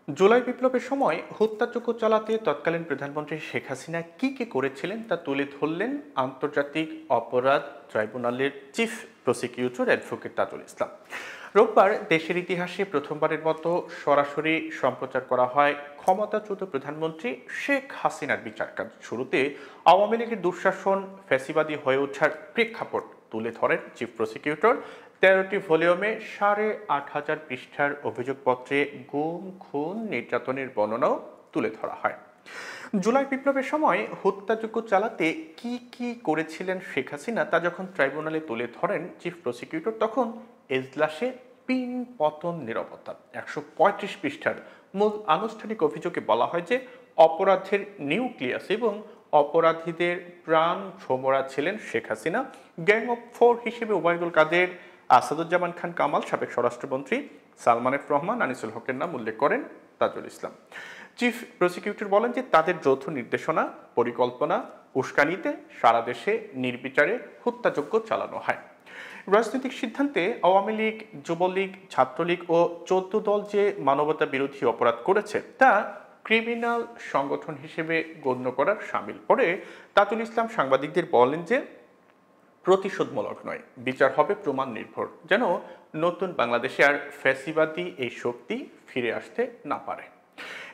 জুলাই বিপ্লবের সময় হত্যাযজ্ঞ চালাতে তৎকালীন প্রধানমন্ত্রী শেখ হাসিনা কি করেছিলেন তা তুলে ধরলেন আন্তর্জাতিক অপরাধ ট্রাইব্যুনালের chief prosecutor advocate Tajul Islam. রোববার দেশের ইতিহাসে প্রথমবারের মতো সরাসরি সম্প্রচার করা হয় ক্ষমতাচ্যুত প্রধানমন্ত্রী শেখ হাসিনার বিচারকাজ। শুরুতে আওয়ামী লীগের দুঃশাসন ফ্যাসিবাদী হয়ে ওঠার প্রেক্ষাপট তুলে ধরেন চিফ প্রসিকিউটর। ১৩টি ভলিউমে ৮,৫০০ পৃষ্ঠার অভিযোগপত্রে গুম খুন নির্যাতনের বর্ণনাও তুলে ধরা হয়। জুলাই বিপ্লবের সময় হত্যাযজ্ঞ চালাতে কি করেছিলেন শেখ হাসিনা তা যখন ট্রাইব্যুনালে তুলে ধরেন চিফ প্রসিকিউটর, তখন এজলাসে পিন পতন নীরবতা। ১৩৫ পৃষ্ঠার মূল আনুষ্ঠানিক অভিযোগে বলা হয় যে অপরাধের নিউক্লিয়াস এবং অপরাধীদের প্রাণ ভ্রমরা ছিলেন Sheikh Hasina. Gang of four হিসেবে ওবায়দুল কাদের, আসাদুজ্জামান খান কামাল, সাবেক স্বরাষ্ট্রমন্ত্রী সালমান এফ রহমান, আনিসুল হকের নাম উল্লেখ করেন তাজুল ইসলাম। চিফ প্রসিকিউটর বলেন যে তাদের যৌথ নির্দেশনা, পরিকল্পনা, উস্কানিতে সারা দেশে নির্বিচারে হত্যাযজ্ঞ চালানো হয়। রাজনৈতিক সিদ্ধান্তে আওয়ামী লীগ, যুবলীগ, ছাত্রলীগ ও ১৪ দল যে মানবতা বিরোধী অপরাধ করেছে তা ক্রিমিনাল সংগঠন হিসেবে গণ্য করার শামিল। পরে তাজুল ইসলাম সাংবাদিকদের বলেন যে প্রতিশোধমূলক নয়, বিচার হবে প্রমাণ নির্ভর, যেন নতুন বাংলাদেশে আর ফ্যাসিবাদী এই শক্তি ফিরে আসতে না পারে।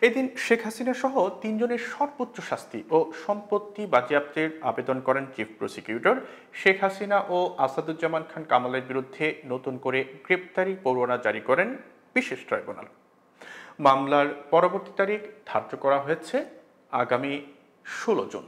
এদিন শেখ হাসিনা সহ ৩ জনের সর্বোচ্চ শাস্তি ও সম্পত্তি বাজেয়াপ্তের আবেদন করেন চিফ প্রসিকিউটর। শেখ হাসিনা ও আসাদুজ্জামান খান কামালের বিরুদ্ধে নতুন করে গ্রেপ্তারি পরোয়ানা জারি করেন বিশেষ ট্রাইব্যুনাল। মামলার পরবর্তী তারিখ ধার্য করা হয়েছে আগামী ১৬ জুন।